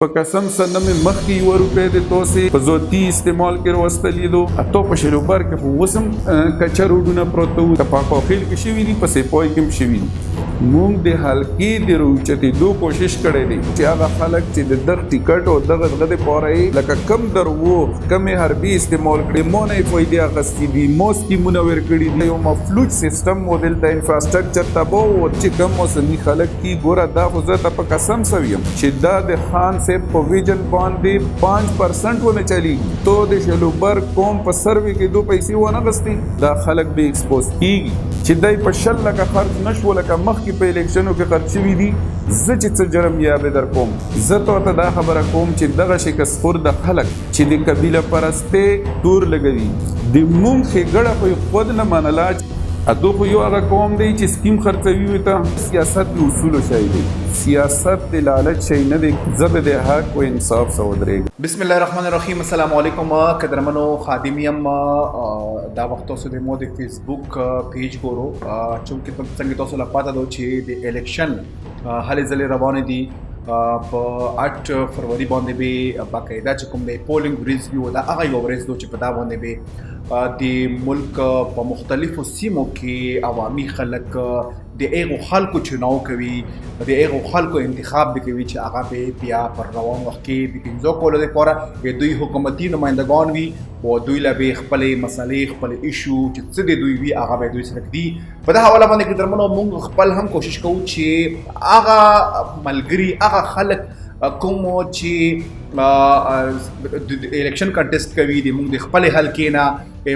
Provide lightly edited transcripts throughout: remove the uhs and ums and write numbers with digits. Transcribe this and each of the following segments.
په قسم سره مې مخکې یو روپۍ د توسې په زوتی استعمال کې وروستلی دو اته په شلوبر کې خو اوس هم کچه روډونه پروت وو د پاکوخیل کې شوي دي په سیپوی کې هم شوي دي مونږ د حلقې د راوچتېدو کوشش کړی دی چې هغه خلک چې د دغه ټیکټ او دغه دپاره یې لکه کم دروغ کمې حربي استعمال کړي مو نه یې فایدې اخیستي دي مو سکیمونه ورکړي دي یو مفلوج سیسټم مو دلته انفراسټرکچر تباه و چې کم اوسني خلک دي ګوره دا خو زه ته په قسم سوی یم چې دا د خان صاحب په ویژن باندې 5% ونه چلیږي تو د شلوبر قوم په سروې کې 2 پیسې ونه غستې دا خلک به ایکسپوز کیږي چې دای په شل لکه خرج نشو لکه مخکې په الیکشنو کې خرج شوي دي زه چې څه جرم یابې در کوم زه ته دا خبره کوم چې دغه شکست خورده خلک چې د قبیله پرستۍ تور لګوي د مونږ ښېګړه خو خود نه منله ادو خو یو هغه قوم دی چې سکیم خرڅوي ته سیاست د اصولو شی دی سیاست د لالچ شی نه دی زه به د حق او انصاف سره ودرېږم بسم الله الرحمن الرحیم السلام علیکم قدرمنو خادمیم دا وخت اوسه د مو د فیسبوک پیج ګورو چونکې څنګه تاسو لا پاته دو چې د الیکشن هلې ځلې روانې دي په 8 فروری باندې به باقاعده چې کوم د پولینګ ورځ وي دا هغه یو ورځ دو چې په دا باندې به د ملک په مختلفو سیمو کې عوامي خلک د ایغو خلکو چناو کوي د ایغو خلکو انتخاب به کوي چې هغه به بیا پر روان وخت کې د پنځو کولو لپاره د دوی حکومتي نمائندگان وي او دوی له به خپل مسلې خپل ایشو چې څه د دوی وي هغه به دوی سره دي په دا حواله باندې کې درمنو موږ خپل هم کوشش کوو چې هغه ملګری هغه خلک کوم چې الیکشن کنټیسټ کوي د موږ د خپل حلقې نه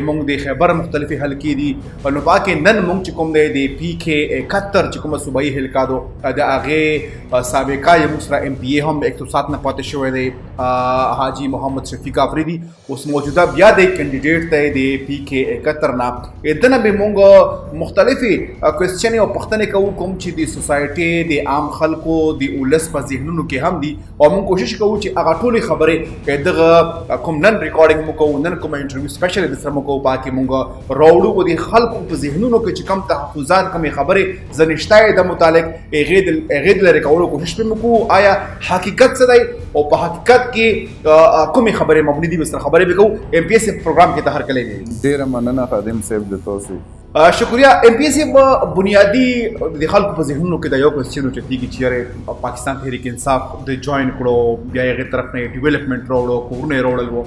موږ د خیبر مختلفي حلقې دي نو پاکه نن موږ چې کوم د پی کې 71 چې کومه صوبایي حلقه دو د هغه سابقه یو سره ام پی ای هم 107 نه پاتې شوی دی حاجی محمد شفیق افریدي اوس موجوده بیا د کینډیډیټ ته د پی کې 71 نه دنه به موږ مختلفي کوېسچن او پوښتنې کوو کوم چې د سوسایټي د عام خلکو د ولس په ذهنونو کې هم دي او موږ کوشش کوو چې هغه ټولې خبرې دغه کوم نن ریکارډینګ مو کوو نن کوم انټرویو سپیشل د سره مو کوو پاکې موږ راوړو و د خلکو په ذهنونو کې چې کم تحفظات کمې خبرې زنشتای د متعلق هغې د لرې کولو کوشش به مو کوو آیا حقیقت څه دی او په حقیقت کې کومې خبرې مبني دي سره خبرې به کوو ام پی ایس پروګرام کې ته هر کله دی ډېره مننه خادم صاحب د تاسو شکریہ ام پی ایس بنیادی د خلکو په ذهنونو کې دا یو کوېسچن اوچتېږي چې یاره پاکستان تحریک انصاف د جوین کړو بیا هغې طرف نه ډیولپمنټ راوړو کورونه یې راوړل وو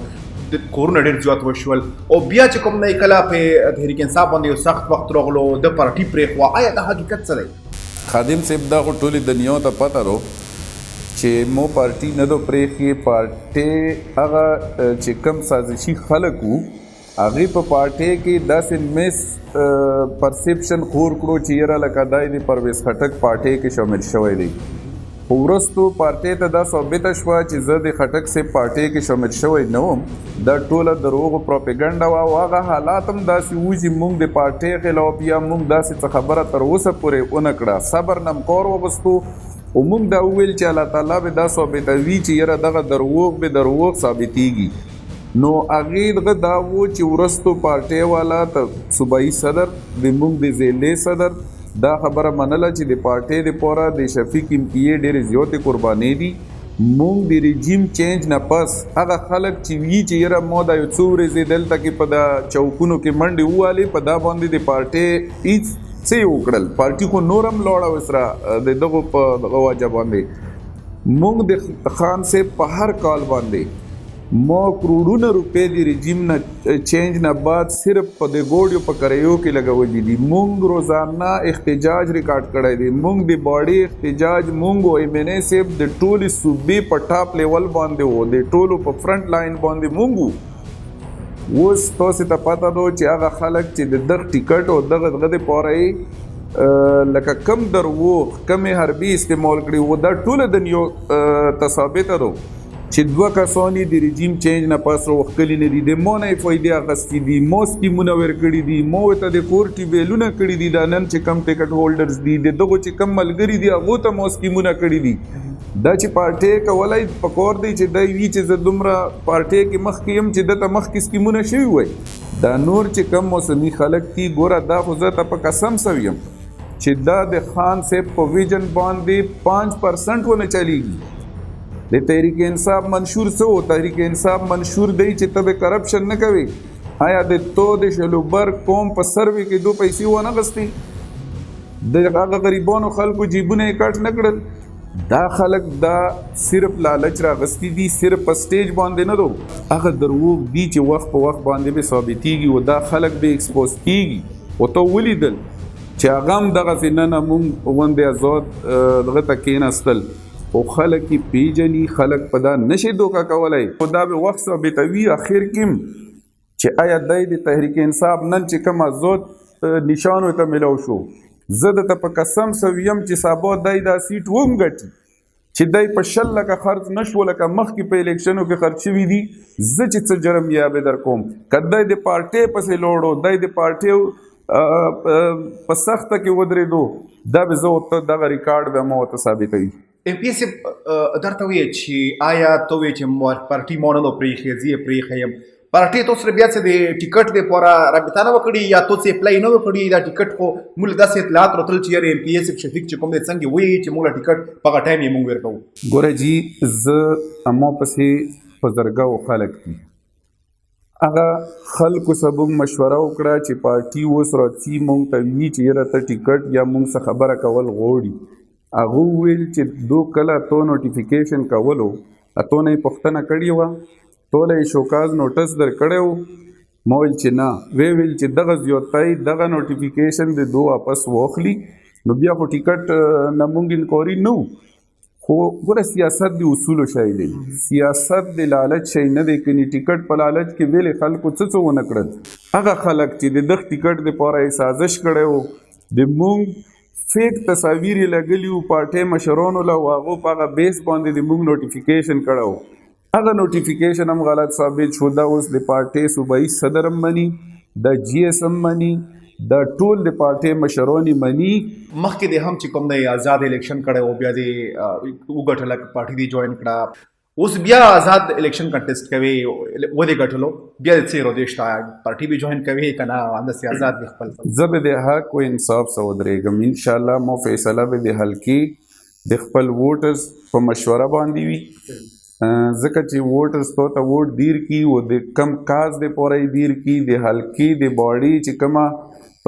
د کورونه ډېر زیات وشول او بیا چې کوم نه کله په تحریک انصاف باندې یو سخت وخت راغلو د پارټي پرېښوه آیا دا حقیقت څه دی خادم صاحب دا خو ټولې دنیا ته پته رو چې مو پارټي نه دو پرېښې پارټۍ هغه چې کم سازشي خلک وو هغې په پارټۍ کې داسې مس پرسیپشن خور کړو چې یاره لکه دی د پرویز خټک پارټۍ کې شامل شوی دی خو وروستو پارټۍ ته دا ثابته شوه چې زه د خټک صاحب پارټۍ کې شامل شوی نه وم دا ټوله دروغو پروپیګنډه وه او هغه حالات هم داسې وو چې موږ د پارټۍ خلاف یا موږ داسې څه خبره تر اوسه پورې ونه کړه صبر نمکار وغوستو او موږ دا وویل چې الله تعالی به دا ثابتوي چې یاره دغه دروغ به دروغ ثابتېږي نو هغې دغه دا و چې وروستو پارټۍ والا ته صوبایي صدر د موږ د ضلعې صدر دا خبره منله چې د پارټۍ دپاره د شفیق ام پی ای ډېرې زیاتې قربانۍ دي موږ د رژیم چینج نه پس هغه خلک چې وي چې یاره ما دا یو څو ورځې دلته کې په دا چوکونو کې منډې ووالې په دا باندې د پارټۍ هېڅ څه یې وکړل پارټي خو نور هم لاړه سره د دغو په دغه وجه باندې موږ د خان صاحب په هر کال باندې ما کروڑونه روپۍ د رژیم نه چینج نه بعد صرف په د ګوډیو په کریو کې لګولي دي موږ روزانه احتجاج ریکارډ کړی دی موږ د باډي احتجاج موږ او ایم این ای صاحب د ټولې صوبې په ټاپ لیول باندې وو د ټولو په فرنټ لاین باندې موږ اوس تاسو ته پته ده چې هغه خلک چې د دغه ټیکټ او دغه دپاره یې لکه کم دروغ کمې حربي استعمال کړي و دا ټوله دنیا ته ثابته ده چې 2 کسان د رژیم چینج نه پس راوښکلي نه دي د مو نه یې فایدې اخیستي دي مو سکیمونه ورکړي دي مو ورته د کور ټیبلونه کړي دي دا نن چې کم ټیکټ هولډرز دي د دغو چې کم ملګري دي هغو ته مو سکیمونه کړي دي دا چې پارټۍ کولی پکار دی چې دی وي چې زه دومره پارټۍ کې مخکې یم چې دته مخکې سکیمونه شوي وی دا نور چې کم موسمي خلک دي ګوره دا خو زه ته په قسم سوی یم چې دا د خان صاحب په ویژن باندې 5% ونه چلیږي د تحریک انصاف منشور څه تحریک انصاف منشور دی چې ته به کرپشن نه کوي. آیا د تو د شلوبر قوم په سروې کې 2 پیسې ونه غستې؟ د هغه غریبانو خلکو جیبونه یې کټ نه کړل. دا خلک دا صرف لالچ راغستی دي، صرف په سټیج باندې نه دو. هغه دروغ دي چې وخت په وخت باندې به ثابتېږي او دا خلک به ایکسپوز کېږي. او ته ولیدل چې هغه هم دغسې نن مونږ غوندې آزاد دغه ته کېناستل خو خلک یې پیژني، خلک په دا نشي دوکه کولی. خو دا به وخت ثابتوي اخر کې چې آیا دی د تحریک انصاف نن چې کوم آزاد نشان ورته میلاو شو، زه درته په قسم سویم چې سبا دی دا سیټ وګټي چې دی په 10 لکه خرڅ نشو لکه مخکې په الیکشنو کې خرڅ شوي دي. زه چې څه جرم یا به در کوم که دی د پارټۍ پسې لوړو، دی د پارټۍ په سخته کې ودرېدو، دا به زه ورته دغه ریکارډ به ما ورته ثابتوي. ایم پی ایس درته وایي چې آیا ته وایې چې پارټي ما نه ده پرېښې، زه یې پرېښی یم. پارټي تو سره بیا څه د ټیکټ دپاره رابطه نه وکړي یا تو څه اپلای نه وکړي؟ دا ټیکټ خو موږ له داسې اطلاعات راتلل چې یاره ایم پی ایس شفیق چې کوم دی څنګه وایي چې موږ له ټیکټ په هغه ټایم یې موږ ورکوو. ګوره جي زه اما پسې په زرګاو خلک دي، هغه خلکو سره موږ مشوره وکړه چې پارټي اوس راځي موږ ته وایي چې یاره ته ټیکټ یا موږ څه خبره کول غواړي. هغه وویل چې دو کله تو نوټیفیکیشن کولو تو نه یې پوښتنه کړې وه، توله یې شوکاز نوټس در کړی و. ما ویل چې نه، ویل چې دغه زیاتۍ دغه نوټیفیکیشن د دو واپس واخلي نو بیا خو ټیکټ نه مونږ انکواري نه وو. خو ګوره سیاست د اصولو شی دی، سیاست د لالچ شی نه دی. کني ټیکټ په لالچ کې ویلې خلکو څه ونه کړل. هغه خلک چې د دغه ټیکټ دپاره یې سازش کړی و، د مونږ فیک تصاویر یې لګلي وو پارټۍ مشرانو له، هغو په هغه بیس باندې د مونږ نوټیفیکیشن کړی و. هغه نوټیفیکیشن هم غلط ثابت شو. دا اوس د پارټۍ صوبایي صدر هم مني، د جی ایس هم مني، د ټول د پارټۍ مشران یې مني. مخکې د هم چې کوم دی آزاد الیکشن کړی و، بیا دې وګټله پارټي دې جوین کړه، اوس بیا آزاد الیکشن کنټیسټ کوي ودې ګټلو، بیا د څه ردې شته پارټي به جوین کوي که نه همداسې آزاد به خپل؟ زه به د حق و انصاف سره ودرېږم. انشاءالله مو فیصله به د حل کې د خپل ووټرز په مشوره باندې وي، ځکه چې ووټرز تو ته ووټ دیر کی و د کم کاز د پوره دیر کی د حلقې د باډي چې کومه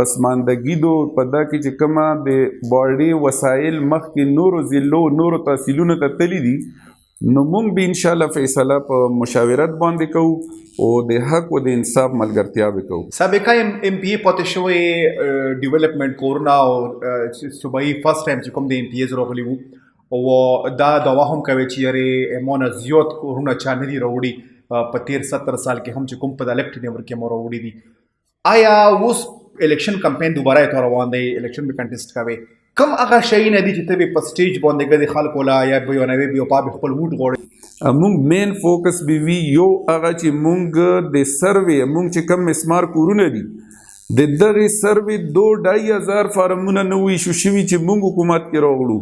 پسماندګي دو په دا کې چې کومه د باډي وسایل مخکې نورو ضلعو نورو تحصیلونو ته تللی دي، نو مونږ به انشاءالله فیصله په مشاورت باندې کوو او د حق او د انصاف ملګرتیا به کوو. سابقه ایم پی ای پاتې شوی ډیولپمنټ کورونه او صوبایي فرست ټایم چې کوم د ایم پی ایز راغلي وو او دا دوا هم کوي چې یاره مونه زیات کورونه چا نه دي راوړي په 13-17 سال کې هم چې کوم په الکټ نیور کې مو راوړي دي. آیا اوس الیکشن کمپین دوباره ته روان دی، الیکشن به کنټیسټ کوي، کوم هغه شی نه دي چې ته به په سټیج باندې ګرځي خلکو لا یا به یو نوې به په خپل ووټ غوړي؟ مونږ مین فوکس به وي یو هغه چې مونږ د سروې مونږ چې کم مسمار کورونه دي د دغه سروې 2,500 فارمونه نه وي شو شوي چې مونږ حکومت کې راغلو،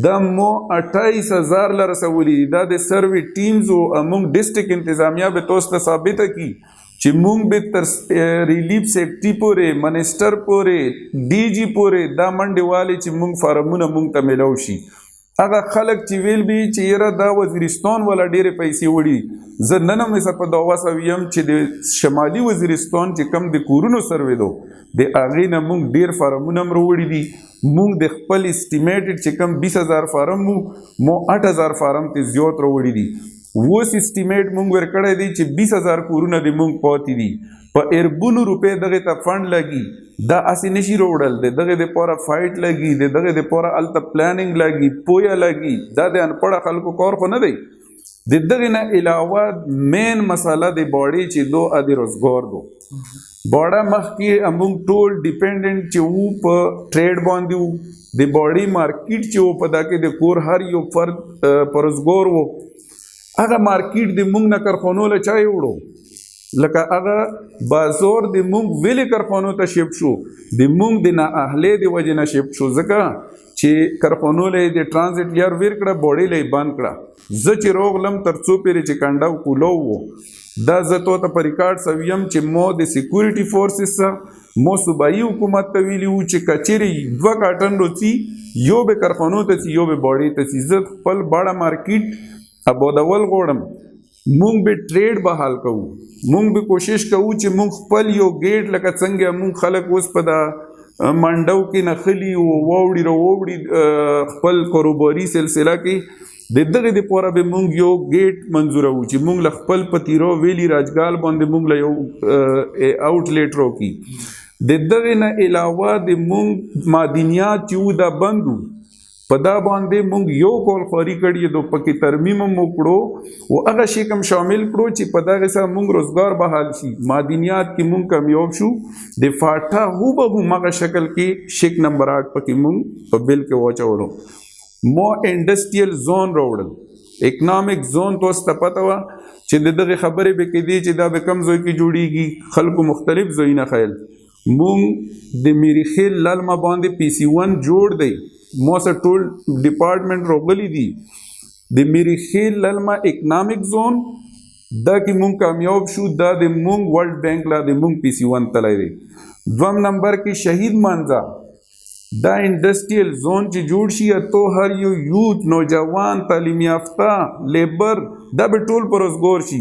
دا مو 28,000 لرسولي. دا د سروې ټیمز او مونږ ډسټرکټ انتظامیه به تاسو ته ثابته کی چې مونږ به تر ریلیف سیکټري پورې منسټر پورې ډي جی پورې دا منډې والي چې مونږ فارمونه مونږ ته میلاو شي. هغه خلک چې ویل به چې یاره دا وزیرستان والا ډېرې پیسې وړي، زه نن هم یې په دعوا سویم چې د شمالي وزیرستان چې کم د کورونو سروې دو د هغې نه مونږ ډېر فارمونه هم راوړي دي. مونږ د خپل اسټیمیټډ چې کم 20,000 فارم مو 8,000 فارم ته زیات راوړي دي. اوس اسټیمیټ مونږ ورکړی دی چې 20,000 کورونه د مونږ پاتې دي، په اربونو روپۍ دغې ته فنډ لګي، دا اسې نشي راوړل، د دغې دپاره فایټ لګي، د دغې دپاره هلته پلاننګ لګي، پویه لګي، دا د انپړه خلکو کار خو نه دی. د دغې نه علاوه مین مسله د باډي چې دو د روزګار دو باډه مخکې موږ ټول ډیپینډنټ چې وو په ټریډ باندې وو، د باډي مارکیټ چې وو په دا کې د کور هر یو فرد په روزګار وو. هغه مارکیټ د موږ نه کارخانو له چا وړو، لکه هغه بازار د مونږ ویلې کارخانو ته شیفټ شو، د مونږ د نااهلۍ د وجې نه شیفټ شو، ځکه چې کارخانو له د ټرانزیټ لار ویر کړه، باډي له بند کړه. زه چې راغلم تر څو پورې چې کنډه کولو وو، دا زه تو ته په ریکارډ سویم چې مو د سیکورټي فورسز سره مو صوبایي حکومت ته ویلي وو چې کچېرې 2 کارټن روڅي، یو به کارخانو ته ځي یو به باډي ته ځي. زه خپل باډه مارکیټ ابودول غوړم مونږ به ټریډ به حل کوو مونږ به کوشش کوو چې مونږ خپل یو گیټ لکه څنګه مونږ خلک اوس په دا منډو کې نخلی او ووړي خپل کاروباري سلسله کې د دغه د پوره به مونږ یو گیټ منزورو چې مونږ ل خپل پتیرو ویلی راجګال باندې مونږ له یو آوټلیټ روکی د دغه نه علاوه د مونږ معدنیات چې دا بندو په دا باندې مونږ یو کول خوري کړی دو پکې ترمیم مو کړو او هغه شی کوم شامل کړو چې په دغه سره مونږ روزګار بحال شي معدنیات کې مونږ کامیاب شو د فاټا هو به مغه شکل کې شیک نمبر 8 پکې مونږ په بل کې واچولو مو انډستریل زون روړل اکنامک زون تو ستپتا وا چې دغه خبره به کې دی چې دا به کم زوی کې جوړیږي خلکو مختلف زوینه خیل مونږ د میری خیل لالما باندې پی سی 1 جوړ دی مو سره ټول ډپارټمنټ روغلی دي د میری خیل لالما اکنامک زون دا کې مونږ کامیاب شو دا د مونږ ورلد بانک لا د مونږ پی سی 1 تلای دی دوم نمبر کې شهید مانزا دا انډستریل زون چې جوړ شي تو هر یو یوت نوجوان تعلیم یافته لیبر دا به ټول پر روزګار شي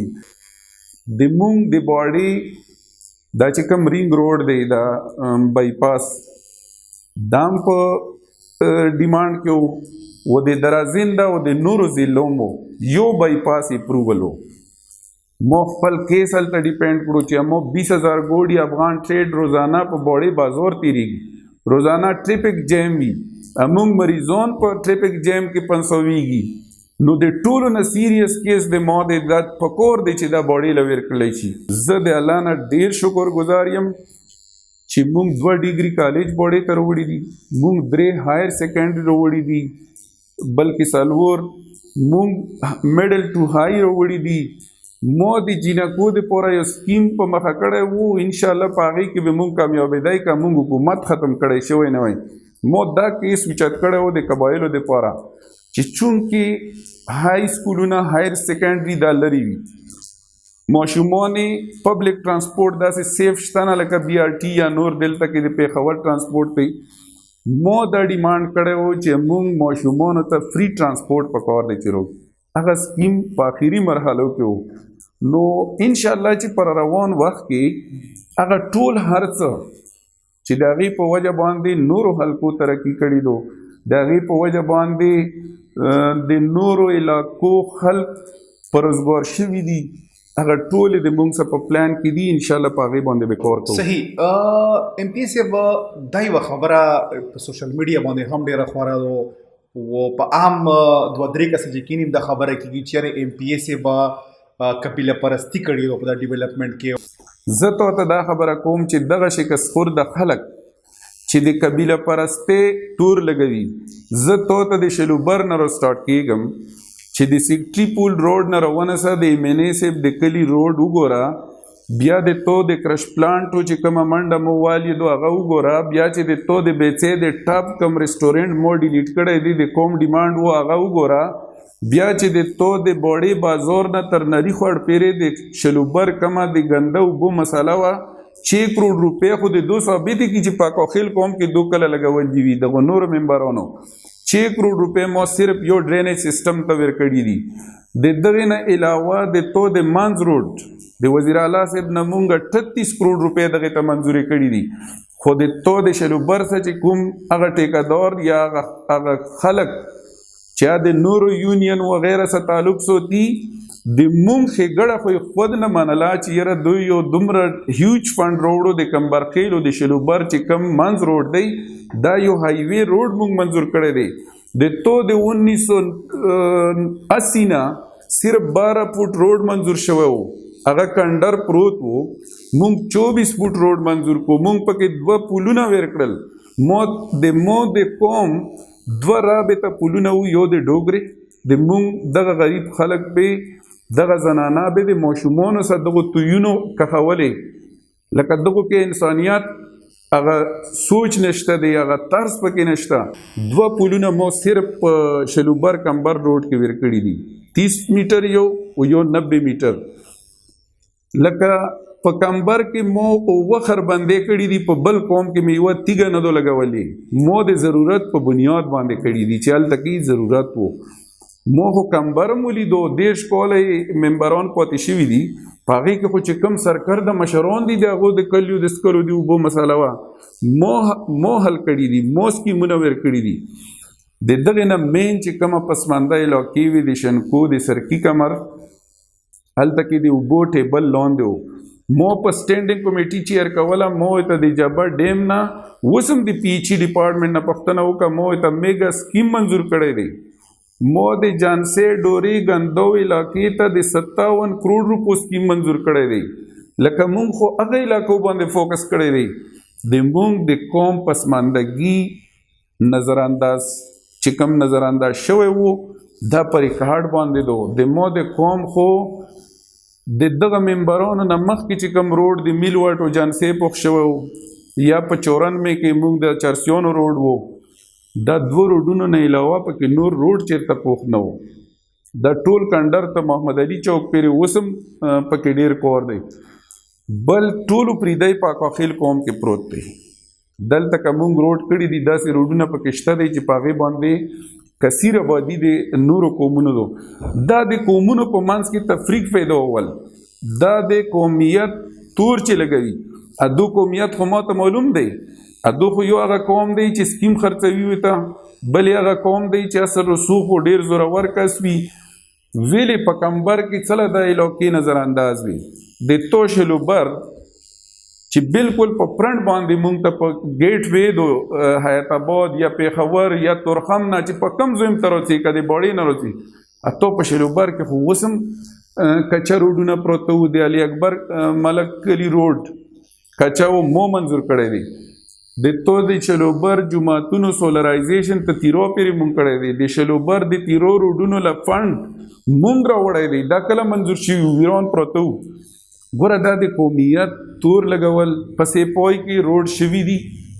د مونږ د باډي دا چې کوم رینګ روډ دی دا بایپاس دام په ډیمانډ کې و د درازیندا او د نورو ضلعو مو یو بایپاس اپروولو مو خپل کیس هلته ډیپینډ کړو چې مو 20,000 ګوډي افغان ټریډ روزانه په بوړې بازار تیریږي روزانه ټریفک جیم وي امونږ مریضون په ټریفک جیم کې 500 ویږي نو د ټولو نه سیریس کیس د مو د پکور دی چې دا بوړې لویر کړی شي زه د الله نه ډیر شکر گزار یم چې مونږ 2 ډیګري کالج بوړې ته وروړي دي مونږ 3 هایر سیکنډري وروړي دي بلکې سالور مونږ میډل ټو هائی وروړي دي مو د جینکو د پوره یو سکیم په مخه کړی وو ان شاء الله په هغې کې به مونږ کامیابېدای که مونږ حکومت ختم کړی شوی نه وای مو دا کیس اوچت کړی وو د قبایلو دپاره چې چونکې هائی سکولونه هایر سیکنډري دا لرې وي ماشومان پبلک ترانسپورت داسې سیف شته نه لکه بی آر ټي یا نور دلته کې د پیښور ترانسپورت دی مو دا ډیمانډ کړی و چې مونږ ماشومانو ته فری ترانسپورت پکار دی چې روک هغه سکیم په آخري مرحلو کې و نو انشاءالله چې پر روان وخت کې هغه ټول هر څه چې د هغې په وجه باندې نورو خلکو ترقي کړي دو د هغې په وجه باندې د نورو علاقو خلک په روزګار شوي دي هغه ټول د مونږ سره په پلان کې دي ان شاء الله په هغې باندې به کار کوو صحیح ایم پی صاحب دا یوه خبره په سوشل میډیا باندې هم ډېره خوره ده و په عام 2-3 کسه چې کینیم دا خبره کېږي چې یاره ایم پی صاحب قبیله پرستي کړې ده په دا ډیولپمنټ کې زه تو ته دا خبره کوم چې دغه شکست خورده خلک چې د قبیله پرستۍ تور لګوي زه تو ته د شلوبر نه راسټارټ کېږم چې د سیکټري پول روډ نه روانه سه د ایمنې صاحب د کلي روډ وګوره بیا د تو د کرش پلانټو چې کومه منډه مو والیدو هغه وګوره بیا چې د تو د بیڅې د ټاپ کم ریسټورنټ مو ډیلیټ کړی دی د کوم ډیمانډ و هغه وګوره بیا چې د تو د بوړې بازار نه تر نری خوړ پیرې د شلوبر کمه د ګنده اوبو مساله وه 6 کروڑ روپۍ خو د 200 بیتې کې چې پاکوخیل قوم کې 2 کله لګول دي وي دغه نورو ممبرانو 6 کروڑ روپے مو صرف یو ډرینیج سیستم ته ورکړي دي د دغه نه علاوه د تو د مانز روډ د وزیر اعلی صاحب نه مونږ 38 کروڑ روپے دغه ته منځوري کړي دي خو د تو د شلوبر څخه چې کوم هغه ټیکادار یا هغه خلک چې د نورو یونین وغیرہ سره تعلق سوتی د مونږ ښېګړه خو خود نه منله چې یاره دوی یو دومره هیوج فنډ روړو د کمبرخیلو د شلوبر چې کم منځ روډ دی دا یو هایوی روډ مونږ منظور کړی دی د تو د 1980 نه صرف 12 فوټ روډ منظور شوی و هغه کنډر پروت و مونږ 24 فوټ روډ منظور کو مونږ پکې 2 پولونه ویر کړل مو د قوم 2 رابطه پولونه و یو د ډوګرې د مونږ دغه غریب خلک به دغه زنانه به د ماشومانو سره دغه تویونو کښولې لکه دغو کې انسانیت هغه سوچ نشته دی هغه طرز پکې نشته 2 پولونه مو صرف په شلوبر کمبر روډ کې ویر کړي دي 30 میټر یو او یو 90 میټر لکه په کمبر کې مو وخر بندې کړي دي په بل قوم کې مې یوه تیږه نه دو لګولې مو د ضرورت په بنیاد باندې کړي دي چې هلته کې ضرورت و مو خو کمبرم ولیدو 10 کاله ممبران پاتې شوي دي په هغې کې خو چې کوم سرکرده مشران دي د هغو د کلیو د سکلو د اوبو مسله وه مو حل کړي دي مو سکیمونه ور کړي دي د دغې نه مین چې کومه پسمانده علاقې وي د شنکو د سرکي کمر هلته کې د اوبو ټیبل لاندې و مو په سټینډینګ کمیټي چیر کوله مو ته د جبر ډیم نه اوس هم د پی ایچ ای ډپارټمنټ نه پوښتنه وکړه مو ته میګا سکیم منظور کړی دی مو د جانسې ډوري غندو علاقې ته د 57 کروڑ روپو سکیم منظور کړی دی لکه مونږ خو هغه علاقو باندې فوکس کړی دی د مونږ د قوم پسماندګي نظرانداز چې کوم نظرانداز شوی وو دا پر ریکارډ باندې دو د مو د قوم خو د دغه ممبرانو نه مخکې چې کوم روډ د میل واټ او جانسې پوښ شوی وو یا په 94 کې مونږ د چرسیونو روډ وو دا 2 روډونو نه علاوه پکې نور روډ چیرته پوخ نه و دا ټول کنډر ته محمد علي چوک پورې وسم پکې ډیر کور دی بل ټولو پریدی پاکاخیل قوم کې پروت دی دلته که مونږ روډ کړي دي داسې روډونه پکې شته دی چې په هغې باندې کثیر آبادي د نورو قومونو دو دا د قومونو په منځ کې تفریق پیدا اول دا د قومیت تور چې لګوي ادو قومیت خو ماته معلوم دی ادو خو یو هغه قوم دی چې سکیم خرڅوي ورته بل هغه قوم دی چې اصل رسوخ او ډیر زورور کس وي ویلې په کمبر کې څله د علاقې نظر انداز وي د توشلو بر چې بالکل په فرنٹ باندې مونږ ته په گیټ وے دو حیات آباد یا پیښور یا تورخم نه چې په کم زویم ته راځي که د باړې نه راځي اتو په شلو بر کې خو وسم کچا روډونه پروت وو د علي اکبر ملک کلی روډ کچا و مو منظور کړی دی د تو د شلوبر جماعتونو سولرایزیشن ته تیرو پورې مونږ کړی دی د شلوبر د تیرو روډونو له فنډ مونږ راوړی دی دا کله منظور شوي ویران پروته وو ګوره دا د قومیت تور لګول په سیپوی کې روډ شوي دي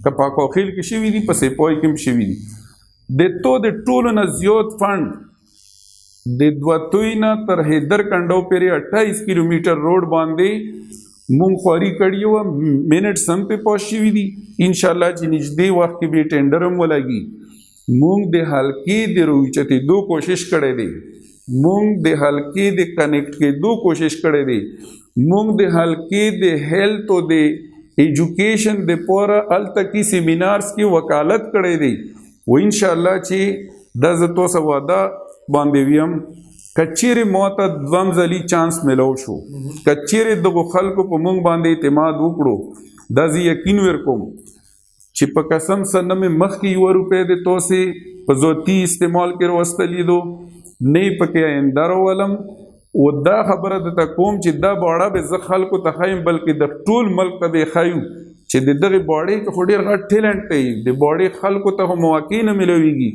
که پاکوخیل کې شوي دي په سیپوی کې هم شوي دي د تو د ټولو نه زیات فنډ د دوتوی نه تر حیدر کنډو پورې 28 کیلومیټر روډ باندې مونږ خواري کړي وه منټ سم پې پوس شوي دي انشاءالله چې نږدې وخت کې به ټینډر هم ولګي مونږ د حلقې د روچتېدو کوشش کړی دی مونږ د حلقې د کنیکټ کېدو کوشش کړی دی مونږ د حلقې د هیلث او د ایجوکیشن د پوره هلته کې سیمینارز کې وکالت کړی دی و انشاءالله چې دا زه تاسو وعده باندې ویم کچېرې مو ته دوم ځلي چانس میلو شو کچېرې دغو خلکو په مونږ باندې اعتماد وکړو دا زه یقین ورکوم چې په قسم سره نه مې مخکې 1 روپۍ د توسې په ذاتي استعمال کې راوستلی دو نه یې پکې آینده راولم او دا خبره درته کوم چې دا باړه به زه خلکو ته ښایم بلکې د ټول ملک ته به ښایو چې د دغې باړې کې خو ډېر غټ ټیلنټ دی د باړې خلکو ته خو مواقع نه میلویږي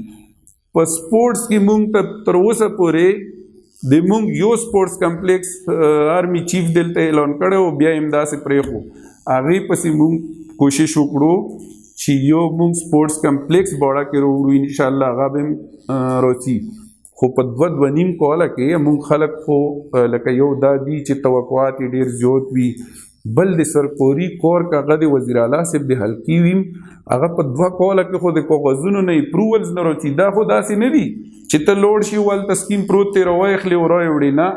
په سپورټس کې مونږ ته تر اوسه پورې د مونږ یو سپورټس کمپلیکس آرمی چیف دلته اعلان کړی او بیا هم داسې پرېښو هغې پسې مونږ کوشش وکړو چې یو مونږ سپورټس کمپلیکس باړه کې راوړو انشاءالله هغه به هم راځي خو په 2.5 کاله کې مونږ خلک خو لکه یو دا دي چې توقعات یې ډېر زیات وي بل د سرپوري کور که هغه د وزیر اعلی صاحب د حلقې ویم هغه په 2 کاله کې خو د کاغذونو نه اپروولز نه راځي دا خو داسې نه دي چې ته لوړ شي ولته سکیم پروت دی راویخلې او راوړې نه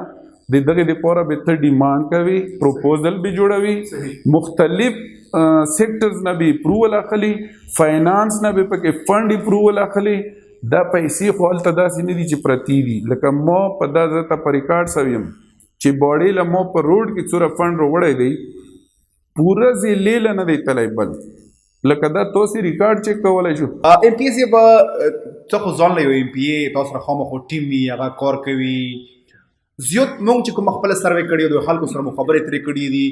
د دغې دپاره به ته ډیمانډ کوي پروپوزل به جوړوي مختلف سیکټرز نه به اپروول اخلي فاینانس نه به پکې فنډ اپروول اخلي دا پیسې خو هلته داسې نه دي چې پرتې دي لکه ما په دا ځته په ریکارډ سویم چې باړې له ما په روډ کې څوره فنډ راوړی دی پوره ضلع له نه دی تلی بل لکه دا تاسې ریکارډ چیک کولی شو ایم پی ایس به څه خو ځان له یو ایم پی ای تاسو سره خامخا ټیم وي هغه کار کوي زیات مونږ چې کوم خپله سروې کړي د خلکو سره مو خبرې ترې کړي دي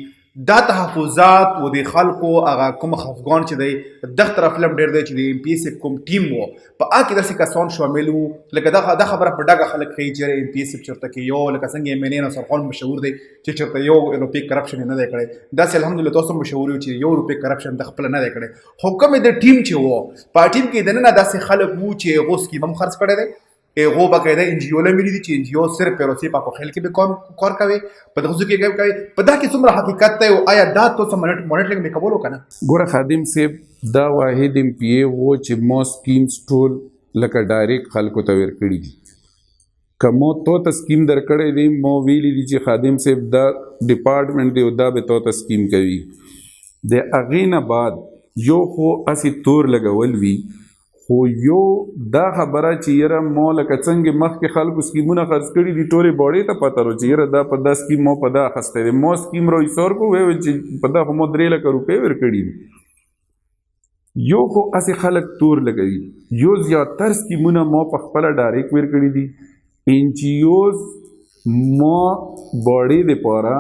دا تحفظات و د خلکو هغه کوم خفګان چې دی دغه طرف لم ډېر دی چې د ایم پی ایس کوم ټیم و په هغه کې داسې کسان شامل وو لکه دا خبره په ډاګه خلک ښیي چې ایم پی ایس چېرته کې یو لکه څنګه ایم این اے نصرخان مشهور دی چې چېرته یو روپۍ کرپشن نه دی کړی داسې الحمدلله تاسو مشهور یو چې یو روپۍ کرپشن د خپله نه دی کړی خو کومې د ټیم چې و په ټیم کې دننه داسې خلک وو چې هغو سکیم هم خرڅ کړی دی هغو باقاعده ان جی او له ملي دي چې ان جی او صرف پیروسی پاکو خیل کې به کار کوي په دغه ځکه کې کوي په دا کې څومره حقیقت دی او آیا دا تاسو مونیټرینګ مې قبول وکنه ګوره خادم صاحب دا واحد ایم پی ای و چې مو سکیمز ټول لکه ډایرکټ خلکو ته ورکړي دي که مو تو ته سکیم درکړی دی مو ویلی دي چې خادم صاحب دا ډپارټمنټ دی او دا به تو ته سکیم کوي د هغې نه بعد یو خو هسې تور لګول وي خو یو دا خبره چې یاره مو لکه څنګه مخکې خلکو سکیمونه خرڅ کړي دي ټولې باډۍ ته پته رو چې یاره دا په دا سکیم مو په دا اخیستی دی مو سکیم را ایسار کو ویل چې په دا خو مو 3 لکه روپۍ ورکړي دي یو خو هسې خلک تور لګوي یو زیاتر سکیمونه مو په خپله ډایرکټ ورکړي دي ان جی اوز مو باډۍ دپاره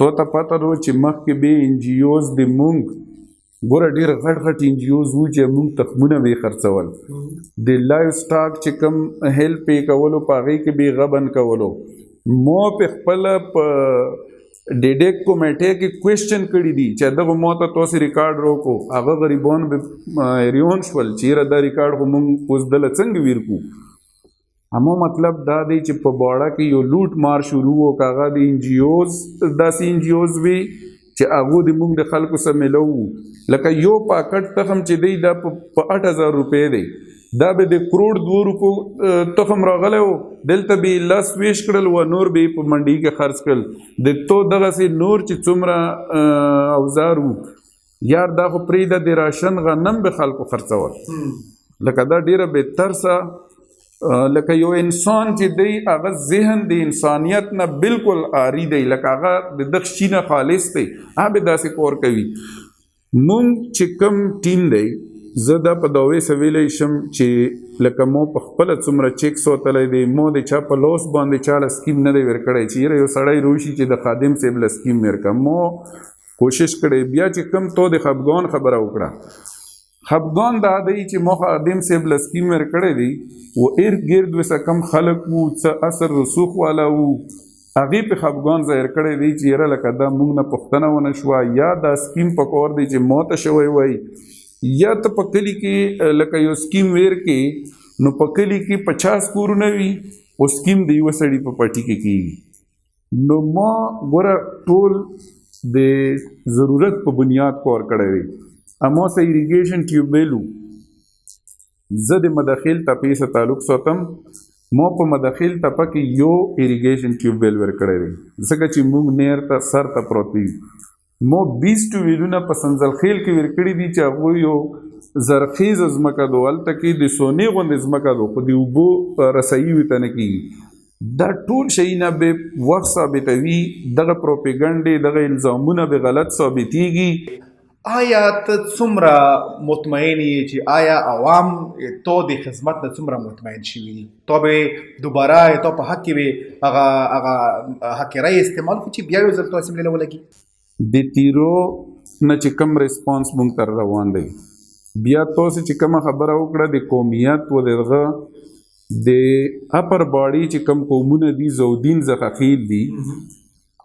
تو ته پته رو چې مخکې به ان جی اوز د مونږ ګوره ډېر غټ غټ ان جی اوز وو چې موږ تخمونه به یې خرڅول د لایف سټاک چې کوم هیلپ یې کولو په هغې کې به یې غبن کولو مو په خپله په ډیډیک کمیټې کې کوېشچن کړي دي چې دغه مو ته تاسې ریکارډ روکو هغه غریبان به حیران شول چې یاره دا ریکارډ خو موږ اوس دله څنګه ویر کړو همو مطلب دا دی چې په باړه کې یو لوټ مار شروع و که هغه د ان جی اوز داسې ان جی اوز وي چې هغو د موږ د خلکو سره میلو لکه یو پاکټ تخم چې دی دا په 8000 روپۍ دی دا به د کروڑ 2 روپو تخم راغلی و دلته به یې لاس ویش کړل و نور به یې په منډۍ کې خرڅ کړل د تو دغسې نور چې څومره اوزار وو یار دا خو پرېږده د راشن غنم به خلکو خرڅول لکه دا ډېره بهتر لکه یو انسان چې دی هغه ذهن د انسانیت نه بالکل عاری دی لکه هغه د دغ شي نه خالص دی هغه به داسې کار کوي مونږ چې کوم ټیم دی زه دا په دعوې سویلی شم چې لکه مو په خپله څومره چیک سوتلی دی مو د چا په لوس باندې چا له سکیم نه دی ورکړی چې یاره یو سړی روشي چې د خادم صاحب له سکیم ورکړه مو کوشش کړی بیا چې کوم تو د خفګان خبره وکړه خفګان دا دی چې مو خادم صاحب له سکیم ورکړی دی و ارد ګرد ورسه کم خلک وو څه اثر رسوخ والا وو هغې په خفګان ظاهر کړی دی چې یاره لکه دا موږ نه پوښتنه ونه شوه یا دا سکیم په کار دی چې موته شوی وای یا ته په کلي کې لکه یو سکیم ویر کې نو په کلي کې 50 کورونه وي او سکیم د یوه سړي په پټي کې کېږي نو ما ګوره ټول د ضرورت په بنیاد کار کړی دی اما سه ایریګیشن ټیوبویل زه د مداخل تپې سره تعلق ساتم مو په مداخل تپه کې یو ایریګیشن ټیوبویل ورکړی دی ځکه چې موږ نیر ته سر ته پروت وي مو 20 ټیوبویلونه په سنځلخیل کې ورکړي دي چې هغوی یو زرخیزه ځمکه ده هلته کې د سونې غوندې ځمکه ده خو د اوبو رسایي ورته نه کېږي دا ټول شیونه به وخت ثابتوي دغه پروپیګنډې دغه الزامونه به غلط ثابتېږي آیا ته څومره مطمئن یې چې آیا عوام تو د خدمت نه څومره مطمئن شوي دي تو به دوباره تو په حق کې به هغه حق رای استعمال کړي چې بیا یو ځل تو اسمبلی له ولګي د تیرو نه چې کوم ریسپانس مونږ ته روان دی بیا تاسو چې کومه خبره وکړه د قومیت و دغه د اپر باډي چې کوم قومونه دي زودین څخه خیل دي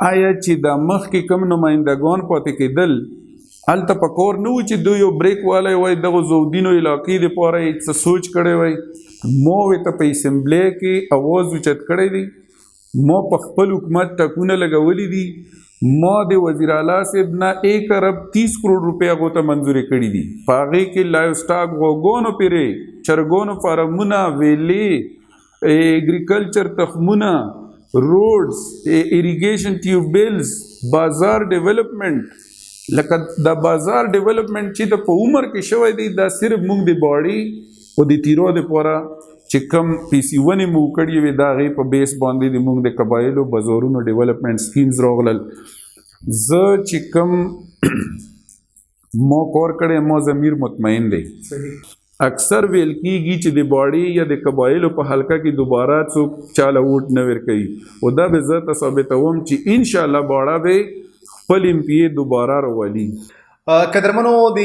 آیا چې د مخکې کوم نمایندګان پاتې کېدل هلته په کور نه و چې دوی یو بریک والی وای دغه زودینو علاقې دپاره یې څه سوچ کړی وای مو ورته په اسمبلی کې اواز اوچت کړی دی مو په خپل حکومت ټکونه لګولی دي ما د وزیر اعلی صاحب نه 1 ارب 30 کروڑ روپۍ هغو ته منظورې کړي دي په هغې کې لایف سټاک غوګونو پیرې چرګونو فارمونه ویلې اګریکلچر تخمونه روډز ایریګیشن ټیوبویلز بازار ډیولپمنټ لکه د بازار ډیولپمنټ چې د په عمر کې شوی دی دا صرف موږ د باډي او د تیرو دپاره چې کوم پیسې ونې مو کړي وي د هغې په بیس باندې د موږ د قبایلو بازارونو ډیولپمنټ سکیمز راغلل زه چې کوم مو کار کړی ما ضمیر مطمئن دی اکثر ویل کېږي چې د باډي یا د قبایلو په حلقه کې دوباره څوک چاله ووټ نه ورکوي او دا به زه ته ثابتوم چې انشاءالله باړه به خپل ایم پی ای دوباره راولي قدرمنو د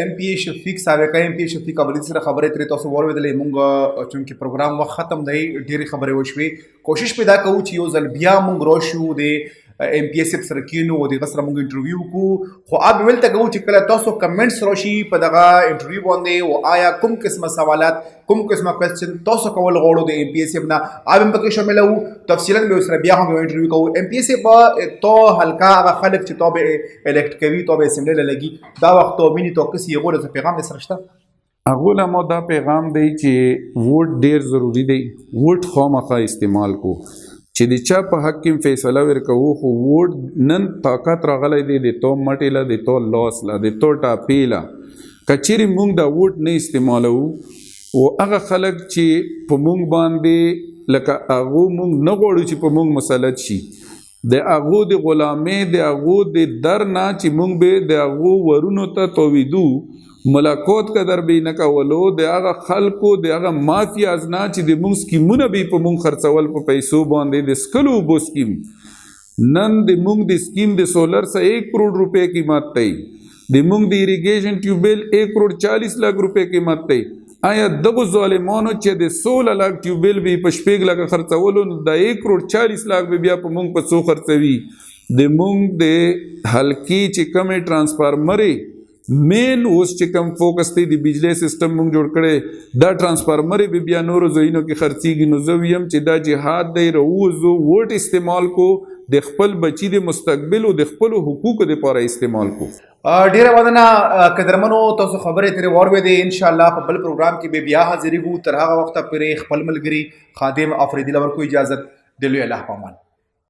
ایم پی ای شفیق سابقه ایم پی ای شفیق ابدي سره خبرې ترې تاسو واورېدلې مونږ چونکې پروګرام وخت ختم دی ډېرې خبرې وشوې کوشش پیدا کوو چې یو ځل بیا مونږ راشو د ایم پی ایس سره کینو او دغه سره مونږ انټرویو وکړو خو اب ولته کوو چې کله تاسو کمنټس راشي په دغه انټرویو باندې او آیا کوم قسمه سوالات کوم قسمه کوېسچن تاسو کول غواړو د ایم پی ایس نه اب هم پکې شامل وو تفصیلا به سره بیا هم انټرویو کوو ایم پی ایس په تو حلقه هغه خلک چې تو به الکټ کوي تو به اسمبلی لګي دا وخت تو مینی تو کسي غوړه پیغام سره شته هغو له مو دا پیغام دی چې ووټ ډیر ضروری دی، ووټ خامخا استعمال کو چې د چا په حق کې فیصله ورکوو، خو ووټ نن طاقت راغلی دی د تو مټې له، د تو لاس له، د تو ټاپې له. که چیرې موږ دا ووټ نه استعمالوو او هغه خلک چې په موږ باندې لکه هغو موږ نه غواړو چې په موږ مسلط شي، د هغو د غلامۍ، د هغو د در نه چې موږ به د هغو ورونو ته تویدو، ملاقات قدر به نه کولو، د هغه خلکو د هغه مافیاز نه چې د موږ سکیمونه به په موږ خرڅول په پیسو باندې، د سکلو اوبو سکیم، نن د موږ د سکیم د سولر سے 1 کروڑ روپے قیمت دی، د موږ د ایریګیشن ټیوبویل 1 کروڑ 40 लाख روپے قیمت دی. آیا دغه ظالمانو چې د 16 लाख ټیوبویل به په 6 لکه خرڅولو، د 1 کروڑ 40 लाख به بیا په موږ په څو خرڅوي؟ د موږ د حلقې چې کومې ټرانسفارمرې مین اوس چې کوم فوکس دی د بجلی سیستم موږ جوړ کړی، دا ټرانسفارمرې به بیا نورو ځایونو کې خرڅېږي. نو زه ویم چې دا جهاد دی، راووځو ووټ استعمال کو، د خپل بچی د مستقبل او د خپل حقوقو لپاره استعمال کو. ډیره مننه قدرمنو، تاسو خبرې ترې واورېدې. ان شاء الله په بل پروګرام کې به بیا حاضرېږو. تر هغه وخته پورې خپل ملګري خادم افریدي له ورکو اجازت. د لوی الله په امان.